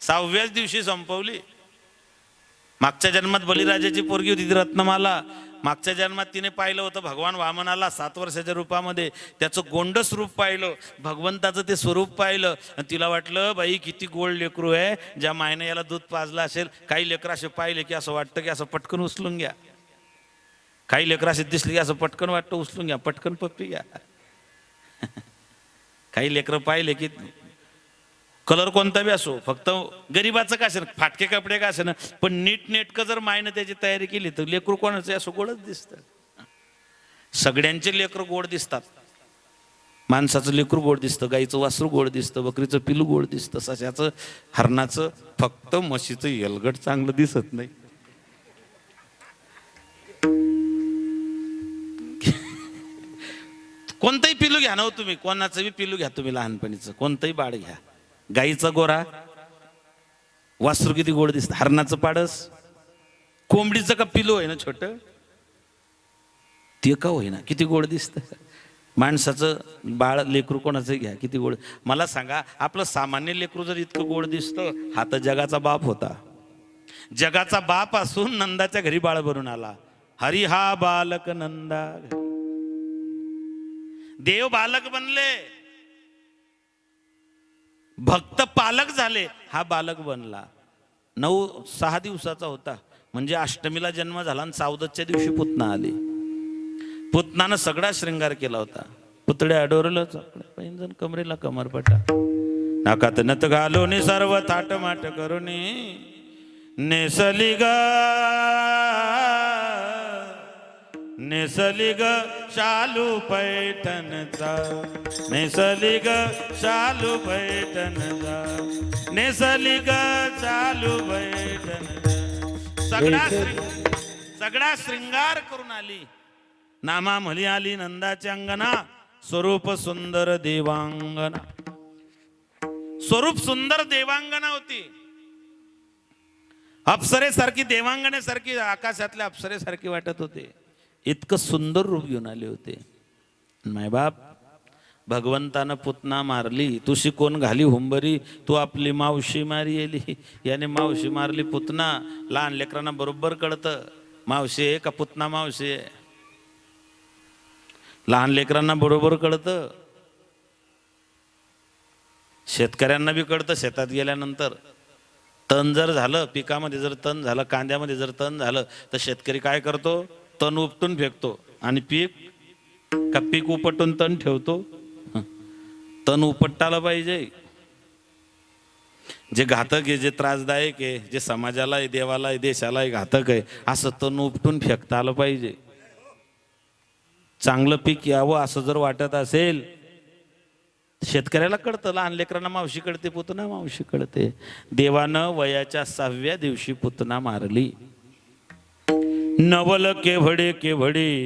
6व्याच दिवशी संपवली. मागच्या जन्मात बलिराजाची पोरगी होती ती रत्नमाला. मागच्या जन्मात तिने पाहिलं होतं भगवान वामनाला 7 वर्षाच्या रूपामध्ये. त्याचं गोंडस रूप पाहिलं, भगवंताचं ते स्वरूप पाहिलं, आणि तिला वाटलं बाई किती गोड लेकरू आहे, ज्या मायने याला दूध पाजलं असेल. काही लेकरं असे पाहिले की असं वाटतं की असं पटकन उचलून घ्या. काही लेकरं असे दिसले की असं पटकन वाटतं उचलून घ्या, पटकन पप्पी घ्या. काही लेकरं पाहिले की कलर कोणता बी असो, फक्त गरीबाचं का असेल, फाटके कपडे का असेल, पण नीट नेटकं जर मायनं त्याची तयारी केली तर लेकरू कोणाचं असं गोडच दिसतं. सगळ्यांचे लेकरं गोड दिसतात. माणसाचं लेकरू गोड दिसतं, गाईचं वासरू गोड दिसतं, बकरीचं पिलू गोड दिसतं, सशाचं, हरणाचं, फक्त म्हशीचं येलगट चांगलं दिसत नाही. कोणतंही पिलू घ्या ना हो तुम्ही, कोणाचं बी पिलू घ्या तुम्ही, लहानपणीचं कोणतंही बाळ घ्या. गाईचा गोरा, वासरू किती गोड दिसत, हरणाचं पाडस, कोंबडीचं का पिलू आहे ना छोट, ते का होईना किती गोड दिसत. माणसाचं बाळ लेकरू कोणाचं घ्या किती गोड. मला सांगा, आपलं सामान्य लेकरू जर इतकं गोड दिसतं, हा तर जगाचा बाप होता. जगाचा बाप असून नंदाच्या घरी बाळ बनून आला. हरी हा बालक नंदा, देव बालक बनले, भक्त पालक झाले, हा बालक बनला. 6 दिवसाचा होता, म्हणजे अष्टमीला जन्म झाला आणि 14च्या दिवशी पुतना आली. पुतनानं सगळा श्रृंगार केला होता. पुतळे अडोरलं, पैंजण कमरेला कमरपटा, नाकात नत घालून सर्व थाटमाट करून नेसली ग, नेसली ग शालू पैठणचा, नेसली ग शालू पैठणचा, नेसली ग शालू पैठणचा. सगळा श्रृंगार करून आली. नामा म्हली आली नंदाच्या अंगना, स्वरूप सुंदर देवांगना. स्वरूप सुंदर देवांगना होती. अप्सरेसारखी, देवांगनेसारखी, आकाशातल्या अप्सरेसारखी वाटत होते. इतकं सुंदर रूप घेऊन आले होते. मायबाप, भगवंतानं पुतना मारली, तुशी कोण घाली हुंबरी, तू आपली मावशी मारी येली. याने मावशी मारली पुतना. लहान लेकरांना बरोबर कळतं मावशी आहे का पुतना मावशी आहे. लहान लेकरांना बरोबर कळतं, शेतकऱ्यांना बी कळतं. शेतात गेल्यानंतर तण जर झालं, पिकामध्ये जर तण झालं, कांद्यामध्ये जर तण झालं, तर शेतकरी काय करतो, तण उपटून फेकतो. आणि पीक उपटून तण ठेवतो. तण उपटायला पाहिजे. जे घातक आहे, जे त्रासदायक आहे, जे समाजाला आहे, देवाला आहे, देशाला आहे घातक आहे, असं तण उपटून फेकता आलं पाहिजे. चांगलं पीक यावं असं जर वाटत असेल, शेतकऱ्याला कळतं. लहान लेकरांना मावशी कळते, पुतना मावशी कळते. देवानं वयाच्या 6व्या दिवशी पुतना मारली. नवल केवढे केवढे,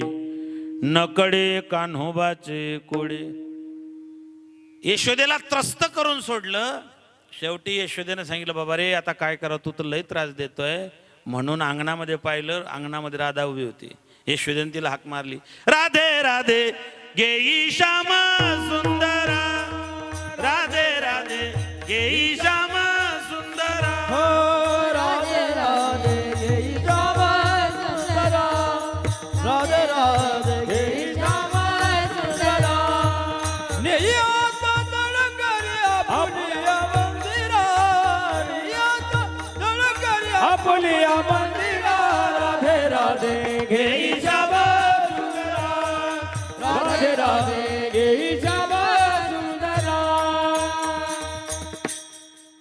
नकडे कान्होबाचे कोडे. यशोदेला त्रस्त करून सोडलं. शेवटी यशोदेनं सांगितलं बाबा रे आता काय करावं, तू तर लई त्रास देतोय. म्हणून अंगणामध्ये पाहिलं, अंगणामध्ये राधा उभी होती. यशोदेनं तिला हाक मारली, राधे राधे गेई श्याम सुंदरा, राधे राधे गेई श्याम सुंदरा. हो राधे राधे गेई श्याम सुंदरा, राधे राधे गेई श्याम सुंदरा. नेयाचा तळकरी आपुलिया मंदिरा, नेयाचा तळकरी आपुलिया मंदिरा. राधे राधे गेई श्याम सुंदरा, राधे राधे गेई श्याम सुंदरा.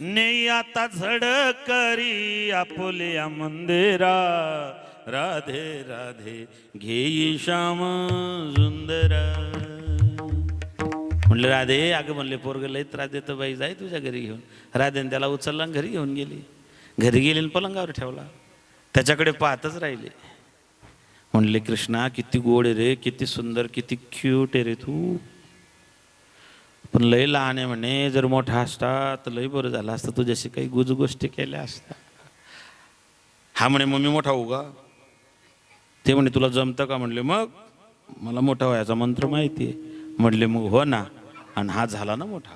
नेई आता झडकरी आपुल्या मंदिरा, राधे राधे घेई श्याम सुंदरा. म्हणले राधे, अगं म्हणले पोरग लय त्रास देतो बाई, जाय तुझ्या घरी घेऊन. राधेने त्याला उचलला आणि घरी घेऊन गेली. घरी गेली आणि पलंगावर ठेवला. त्याच्याकडे पाहतच राहिले. म्हणले कृष्णा किती गोड आहे रे, किती सुंदर, किती क्यूट आहे रे तू, पण लय लहान आहे म्हणे. जर मोठा असता तर लय बरं झालं असतं, तुझ्याशी काही गोष्टी केल्या असता. हा म्हणे मग मी मोठा होऊ का? ते म्हणे तुला जमतं का? म्हणले मग मला मोठा व्हायचा मंत्र माहिती आहे. म्हणले मग हो ना. आणि हा झाला ना मोठा.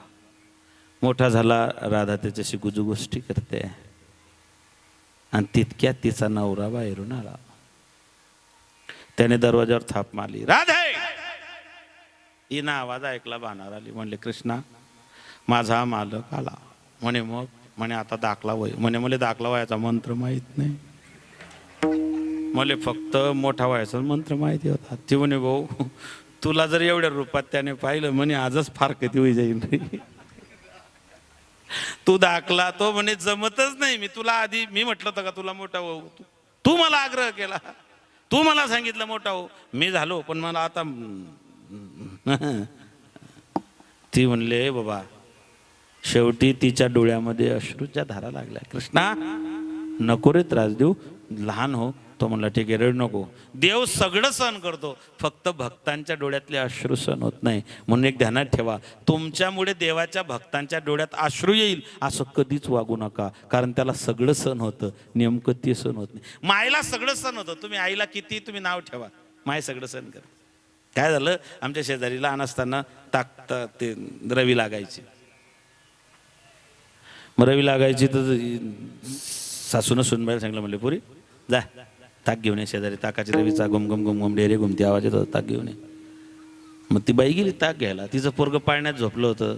मोठा झाला, राधा त्याच्याशी गोष्टी करते आणि तितक्यात तिचा नवरा बाहेरून आला. त्याने दरवाजावर थाप मारली, राधे. हिनं आवाज ऐकला, बाहेर आली. म्हणले कृष्णा माझा मालक आला. म्हणे मग? म्हणे आता दाखला वय. म्हणे मला दाखला वयाचा मंत्र माहीत नाही, मला फक्त मोठा वयाचा मंत्र माहिती होता. ती म्हणे भाऊ तुला जर एवढ्या रूपात त्याने पाहिलं म्हणे आजच फार कधी होई जाईल रे. तू दाखला, तो म्हणे जमतच नाही. मी तुला आधी मी म्हटलं होतं का तुला मोठा भाऊ? तू मला आग्रह केला, तू मला सांगितलं मोठा हो, मी झालो. पण मला आता ती म्हणले बाबा, शेवटी तिच्या डोळ्यामध्ये अश्रूच्या धारा लागल्या. कृष्णा नको रे त्रास देऊ, लहान हो. तो म्हणला ठीक आहे, रड नको. देव सगळं सहन करतो, फक्त भक्तांच्या डोळ्यातले अश्रू सहन होत नाही. म्हणून एक ध्यानात ठेवा, तुमच्यामुळे देवाच्या भक्तांच्या डोळ्यात अश्रू येईल असं कधीच वागू नका, कारण त्याला सगळं सहन होतं, नेमकं ते सहन होत नाही. मायला सगळं सहन होतं. तुम्ही आईला किती तुम्ही नाव ठेवा, माय सगळं सहन कर. काय झालं, आमच्या शेजारी लहान असताना ते रवी लागायची. मग रवी लागायची तर सासूनं सुनबाईला सांगितलं, म्हणले पुरी जा ताक घेऊन ये. शेजारी ताकाची रवीचा घुम घुम घुम घुम डेरे घुमती आवाज येत होता, ताक घेऊन ये. मग ती बाई गेली ताक घ्यायला. तिचं पोरगं पाळण्यात झोपलं होतं.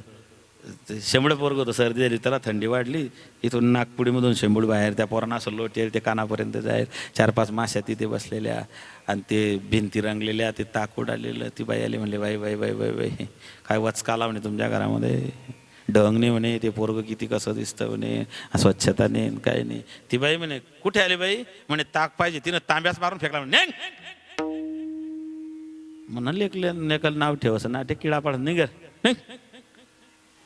ते शेंबडं पोरगं होतं, सर्दी झाली त्याला, थंडी वाढली. इथून नागपुडीमधून शेंबूड बाहेर, त्या पोरांना असं लोट येईल ते कानापर्यंत जाईल. 4-5 माश्या तिथे बसलेल्या आणि ते भिंती रंगलेल्या, ते ताक उडालेलं. ती बाई आली, म्हणले बाई बाई बाई बाई बाई काय वचकाला म्हणे तुमच्या घरामध्ये, ढंग नाही म्हणे, ते पोरगं किती कसं दिसतं म्हणे, स्वच्छता नाही काय नाही. ती बाई म्हणे कुठे आली बाई? म्हणे ताक पाहिजे. तिनं तांब्यास मारून फेकला. म्हणे म्हणून लेकल नाव ठेवायचं ना, ते किडा पाडत नाही घर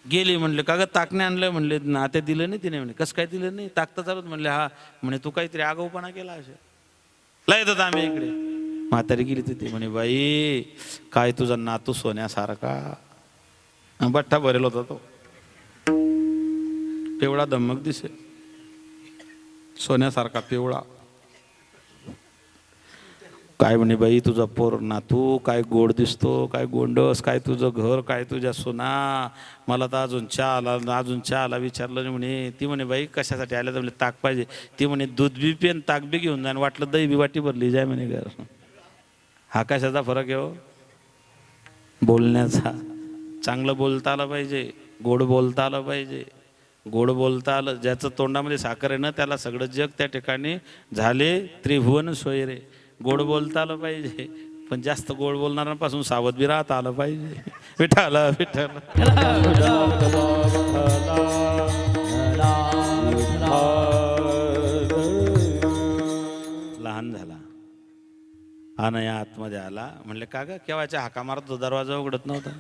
गेली. म्हणले का ग ताक नाही आणलं? म्हणले नात्या दिलं नाही तिने. म्हणे कसं काय दिलं नाही, ताक तर चालत. म्हणले हा. म्हणे तू काहीतरी आगाऊपणा केला अशा ला येतात आम्ही इकडे. म्हातारी गेली तिथे. म्हणे बाई काय तुझा नातू सोन्यासारखा, बठ्ठा भरेल होता तो, पिवळा धम्मक दिसे, सोन्यासारखा पिवळा. काय म्हणे बाई तुझा पोर नातू काय गोड दिसतो, काय गोंडस, काय तुझं घर, काय तुझ्या सोना. मला तर अजून चहा आला विचारलं नाही म्हणे. ती म्हणे बाई कशासाठी आल्या? तर म्हणले ताक पाहिजे. ती म्हणे दूध बी पेन ताक बी घेऊन जा, वाटलं दही बी वाटी भरली जाय म्हणे घर. हा कशाचा फरक आहे हो? बोलण्याचा. चांगलं बोलता आलं पाहिजे, गोड बोलता आलं पाहिजे. गोड बोलता आलं, ज्याचं तोंडामध्ये साखर आहे ना त्याला सगळं जग त्या ठिकाणी झाले त्रिभुवन सोयरे. गोड बोलता आलं पाहिजे, पण जास्त गोड बोलणाऱ्यांपासून सावध बी राहता आलं पाहिजे. विठाला विठाला लहान झाला हा नाही आतमध्ये आला. म्हणले का ग केव्हाच्या हाका मारत तो, दरवाजा उघडत नव्हता.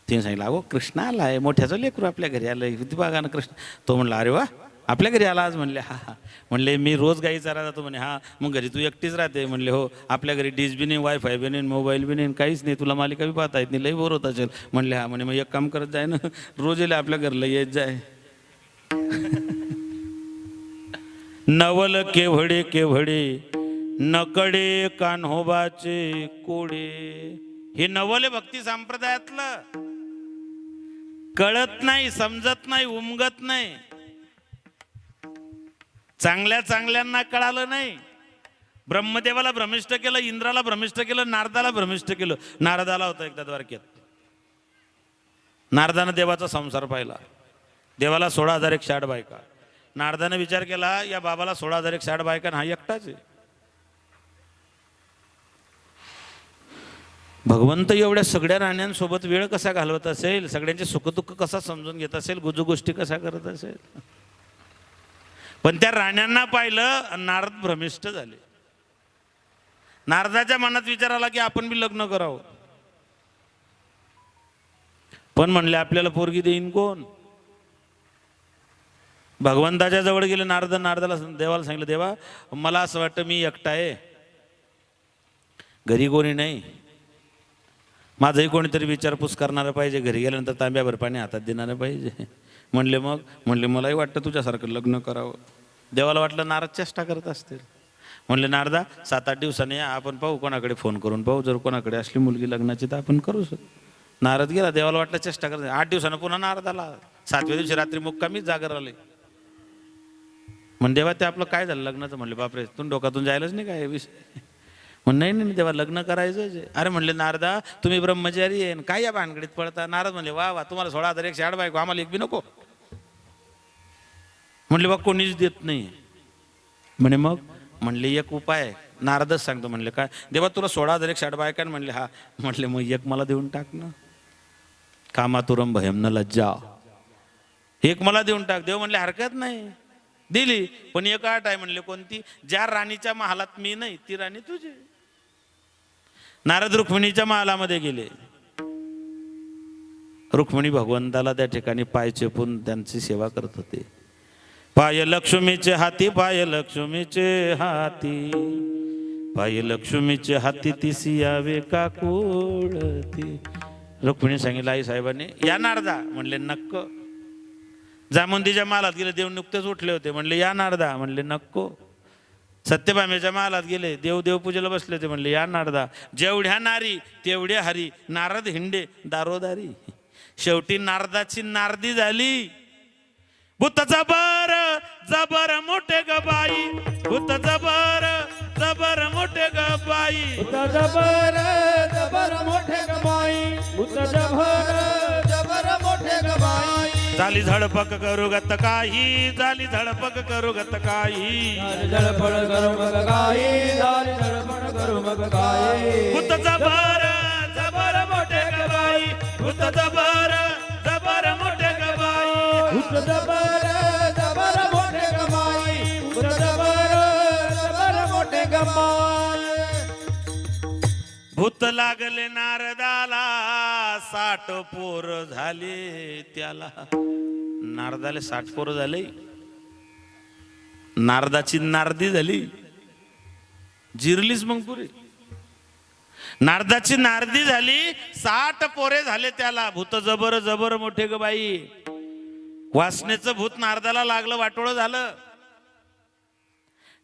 तिने सांगितलं अगो कृष्ण आलाय, मोठ्याचं लेकरू आपल्या घरी आलंय. किती बघा ना कृष्ण. तो म्हणला अरे वा आपल्या घरी आला आज? म्हणले हा हा. म्हणले मी रोज गाई चारा जातो. म्हणे हा. मग घरी तू एकटीच राहते? म्हणले हो. आपल्या घरी डिश बी नाही, वायफाय बी नाही, मोबाईल बी नाही, काहीच नाही, तुला मालिका बी पाहता येत नाही, लई बोर होत असेल. म्हणले हा. म्हणे मग एक काम करत जाय ना, रोज येईल आपल्या घरला येत जाय. नवल केव्हडे केव्हडे नकडे कान्होबाचे कोडे. हे नवल आहे भक्ती संप्रदायातलं. कळत नाही, समजत नाही, उमगत नाही. चांगल्या चांगल्यांना कळालं नाही. ब्रह्मदेवाला भ्रमिष्ट केलं, इंद्राला भ्रमिष्ट केलं, नारदाला भ्रमिष्ट केलं. नारदाला होता एकदा द्वारकेत. नारदानं देवाचा संसार पाहिला. देवाला 16,160 बायका. नारदानं विचार केला, या बाबाला 16,160 बायका, हा एकटाच आहे. भगवंत एवढ्या सगळ्या राण्यांसोबत वेळ कसा घालवत असेल, सगळ्यांचे सुखदुःख कसा समजून घेत असेल, गुजगोष्टी कसा करत असेल. पण त्या राण्यांना पाहिलं, नारद भ्रमिष्ट झाले. नारदाच्या मनात विचार आला की आपण बी लग्न करावं. पण म्हणले आपल्याला पोरगी देईन कोण. भगवंताच्या जवळ गेले नारद. नारदाला देवाला सांगितलं, देवा मला असं वाटतं मी एकटा आहे, घरी कोणी नाही, माझंही कोणीतरी विचारपूस करणारं पाहिजे, घरी गेल्यानंतर तांब्याभर पाणी हातात देणारं पाहिजे. म्हणले मलाही वाटतं तुझ्यासारखं लग्न करावं. देवाला वाटलं नारद चेष्टा करत असतील. म्हणले नारदा 7-8 दिवसांनी आपण पाहू, कोणाकडे फोन करून पाहू, जर कोणाकडे असली मुलगी लग्नाची तर आपण करू शकतो. नारद गेला. देवाला वाटलं चेष्टा करत. 8 दिवसानं पुन्हा नारद आला. 7व्या दिवशी रात्री मुक्कामीच जागर आले. देवा ते आपलं काय झालं लग्नाचं. म्हणले बापरे तुम्ही डोक्यातून जायलाच नाही काय विषय. नाही तेव्हा लग्न करायचं. अरे म्हणले नारदा तुम्ही ब्रह्मचारी आहे, काय या भानगडीत पडता. नारद म्हणले वा वा, तुम्हाला 16,160 बायको, आम्हाला एक बी नको. म्हणले बा कोणीच देत नाही. म्हणले एक उपाय आहे. नारदच सांगतो. म्हणले काय. देवा तुला 16,160 बायका. म्हणले हा. म्हटले मग एक मला देऊन टाक ना. कामातुरम भयम न लज्जा, एक मला देऊन टाक. देव म्हणले हरकत नाही. दिली. पण एक अट आहे. म्हणले कोणती. ज्या राणीच्या महालात मी नाही ती राणी तुझी. नारद रुक्मिणीच्या महालामध्ये गेले. रुक्मिणी भगवंताला त्या ठिकाणी पाय चेपून त्यांची सेवा करत होते. पाय लक्ष्मीचे हाती, पाय लक्ष्मीचे हाती, पाय लक्ष्मीचे हाती, तिसी यावे का कोळती. रुक्मिणी सांगितलं आई साहेबांनी या नारदा. म्हणले नक्को. जामुंदीच्या मालात गेले, देव नुकतेच उठले होते. म्हणले या नारदा. म्हणले नको. सत्यभामेच्या मालात गेले, देवपूजेला बसले होते. म्हणले या नारदा. जेवढ्या नारी तेवढ्या हरी, नारद हिंडे दारोदारी. शेवटी नारदाची नारदी झाली. भूत जबर जबर मोठे ग बाई, भूत जबर जबर मोठे ग बाई, भूत जबर जबर मोठे ग बाई, भूत जबर जबर मोठे ग बाई. झाली झडपक करू गत काही, झाली झडपक करू गत काही, झाली धडपड करू मग काही, झाली धडपड करू मग काही. भूत जबर जबर मोठे ग बाई, भूत जबर जबर मोठे ग बाई, भूत जबर जबर मोठे ग बाई, भूत जबर जबर मोठे ग बाई. भूत लागले नारदाला, 60 पोर झाले त्याला. नारदाले 60 पोर झाले. नारदाची नारदी झाली. जिरलीच मग पुरी. नारदाची नारदी झाली, 60 पोरे झाले त्याला. भूत जबर जबर मोठे ग बाई. वासनेचं भूत नारदाला लागलं, वाटोळं झालं.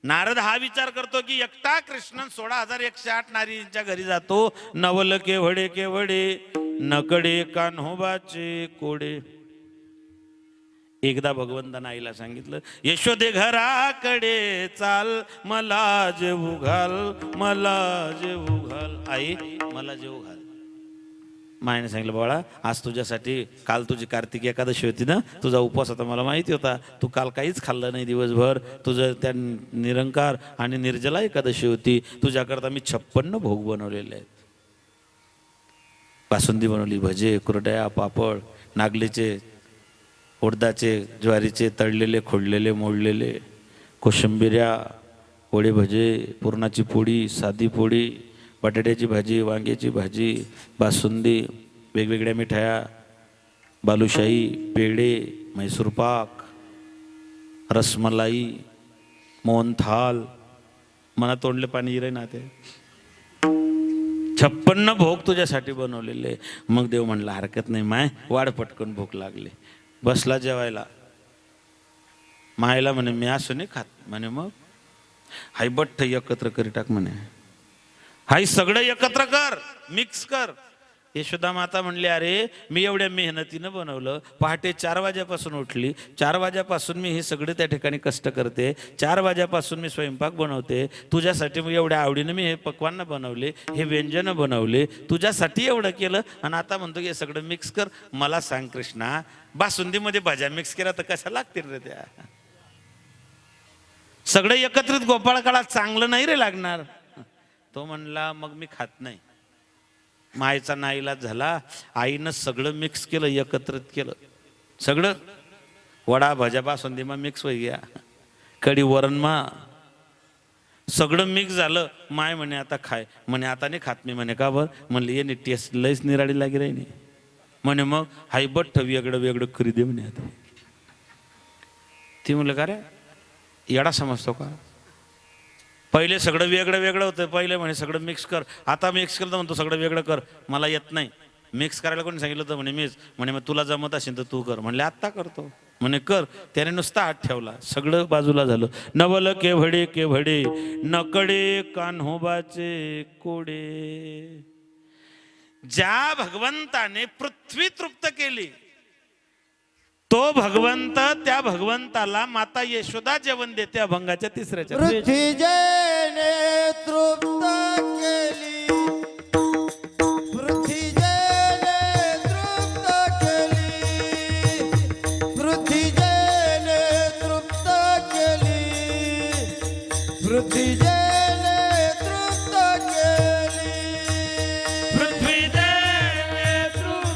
नारद हा विचार करतो की एकटा कृष्ण 16,108 नारींच्या घरी जातो. नवल केवढे केवढे नकडे कान्होबाचे कोडे. एकदा भगवंतानं आईला सांगितलं यशोदे घराकडे चाल, मला जेवू घाल, मला जेवू घाल. आई मला जेवू घाल. मायने सांगितलं बाळा आज तुझ्यासाठी, काल तुझी कार्तिकी एकादशी होती ना, तुझा उपवास होता मला माहिती होता. तू काल काहीच खाल्लं नाही दिवसभर. तुझं त्या निरंकार आणि निर्जला एकादशी होती. तुझ्याकरता मी 56 भोग बनवलेले आहेत. बासुंदी बनवली, भजे, कुरडया, पापड, नागलीचे, उडदाचे, ज्वारीचे, तळलेले, खोडलेले, मोडलेले, कोशिंबिऱ्या, पोळे भजे, पुरणाची पोळी, साधी पोळी, बटाट्याची भाजी, वांग्याची भाजी, बासुंदी, वेगवेगळ्या मिठाया, बालुशाही, पेढे, म्हैसूर पाक, रसमलाई, मोहनथाल. मना तोंडले पाणी येईल ना ते. 56 भोग तुझ्यासाठी बनवलेले. मग देव म्हणला हरकत नाही माय, वाढ पटकन भूक लागली. बसला जेवायला. मायला म्हणे मी असं नाही खात. म्हणे मग हाय बठ्ठ एकत्र करी टाक म्हणे, हाय सगळं एकत्र कर, मिक्स कर. यशोदा माता म्हणली अरे मी एवढ्या मेहनतीनं बनवलं, पहाटे 4 वाजेपासून उठली, 4 वाजेपासून मी हे सगळे त्या ठिकाणी कष्ट करते, 4 वाजेपासून मी स्वयंपाक बनवते तुझ्यासाठी, मी एवढ्या आवडीनं मी हे पक्वान्न बनवले, हे व्यंजनं बनवले, तुझ्यासाठी एवढं केलं, आणि आता म्हणतो की हे सगळं मिक्स कर. मला सांग कृष्णा, बासुंदीमध्ये भाज्या मिक्स केल्या तर कशा लागतील रे त्या? सगळं एकत्रित गोपाळ काळात चांगलं नाही रे लागणार. तो म्हणला मग मी खात नाही. मायचा नाईलाज झाला, आईनं सगळं मिक्स केलं, एकत्रित केलं सगळं, वडा भाज्या बासुंदीमा मिक्स होई गया, कढी वरणमा सगळं मिक्स झालं. माय म्हणे आता खाय. म्हणे आता नाही खात मी. म्हणे का बरं? म्हणले ये टेस्ट लईच निराळी लागी राही नाही. म्हणे मग हाय बठ्ठ वेगळं वेगळं करी दे म्हणे. आता ती म्हणलं का रे येडा समजतो का? पहिले सगळं वेगळं वेगळं होतं, पहिले म्हणे सगळं मिक्स कर, आता मिक्स केलं तर म्हणतो सगळं वेगळं कर. मला येत नाही मिक्स करायला. कोणी सांगितलं होतं? म्हणे मीच. म्हणे मग तुला जमत असेल तर तू कर. म्हणले आत्ता करतो. म्हणे कर. त्याने नुसता हात ठेवला, सगळं बाजूला झालं. नवल केव्हडे केव्हडे नकडे कान्होबाचे कोडे. ज्या भगवंताने पृथ्वी तृप्त केली तो भगवंत, त्या भगवंताला माता यशोदा जेवण देते अभंगाच्या 3ऱ्या पृथ्वीजने तृप्त केली, पृथ्वीजने तृप्त केली, पृथ्वीजने तृप्त केली, पृथ्वीजने तृप्त केली, पृथ्वीजने तृप्त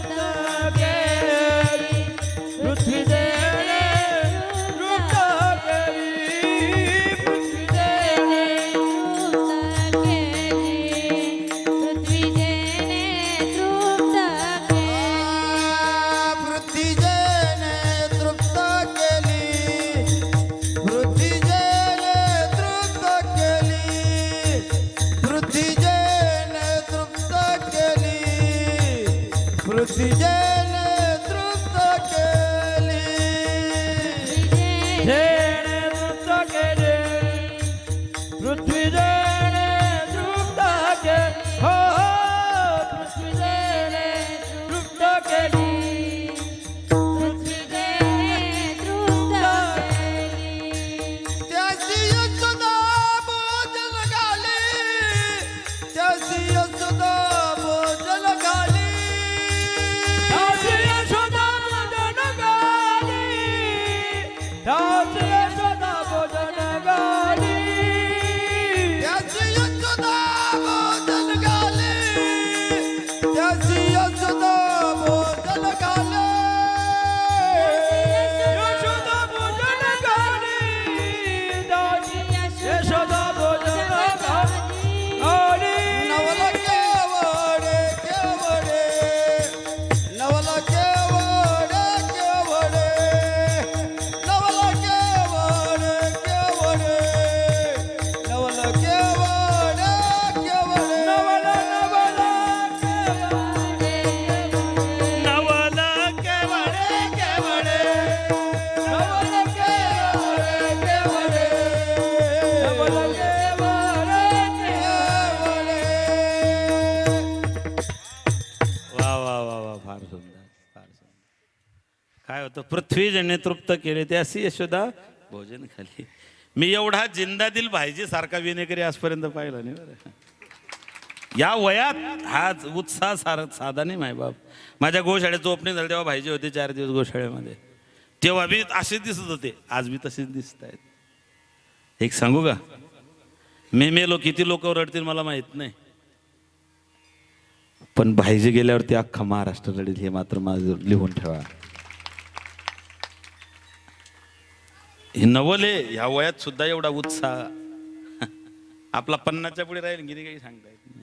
केली, पृथ्वीजने तृप्त पृथ्वीजने तृप्त केली, जेने तृप्त केली, पृथ्वीजने तृप्त केली, हो पृथ्वीजने तृप्त केली, त्याची यशोदा भोजन घाली, त्याची यशोदा भोजन घाली, त्याची यशोदा भोजन घाली, त्याची यशोदा भोजन घाली, त्याची यशोदा भोजन घाली, त्याची यशोदा भोजन घाली, यशोदा भोजन घाली, त्याची यशोदा भोजन घाली. नवल केवडे केवडे, नवल केवडे केवडे, नवल केवडे केवडे, नवल केवडे केवडे, नवल नवल केवडे, नवल केवडे केवडे, नवल केवडे केवडे, नवल केवडे केवडे. वा वा वा वा, फार सुंदर, फार सुंदर. काय होतं? पृथ्वीजने तृप्त केले ते अशी यशोदा भोजन खाली. मी एवढा जिंदा दिल भाईजी सारखा विनेकरी आजपर्यंत पाहिला नाही बरं. या वयात हा उत्साह साधा नाही. मायबाप माझ्या गोशाळेचं ओपनिंग झालं तेव्हा भाईजी होते 4 दिवस गोशाळेमध्ये, तेव्हा बी असेच दिसत होते, आज बी तसेच दिसत आहेत. एक सांगू का, मी मेलो किती लोक रडतील मला माहित नाही, पण भाईजी गेल्यावरती अख्खा महाराष्ट्र रडेल हे मात्र माझं लिहून ठेवा. हे नवले ह्या वयात सुद्धा एवढा उत्साह. आपला 50च्या पुढे राहील गिरी काही सांगता येत नाही.